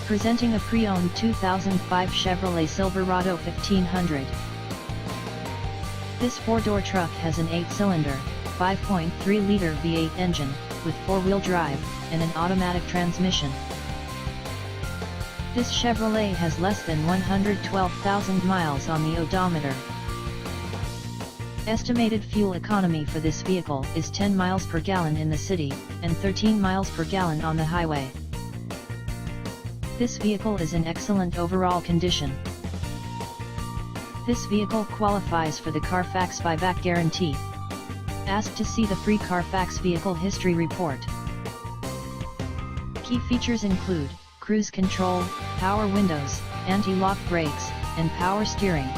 Presenting a pre-owned 2005 Chevrolet Silverado 1500. This four-door truck has an 8-cylinder, 5.3-liter V8 engine, with four-wheel drive, and an automatic transmission. This Chevrolet has less than 112,000 miles on the odometer. Estimated fuel economy for this vehicle is 10 miles per gallon in the city, and 13 miles per gallon on the highway. This vehicle is in excellent overall condition. This vehicle qualifies for the CARFAX buyback guarantee. Ask to see the free CARFAX vehicle history report. Key features include cruise control, power windows, anti-lock brakes, and power steering.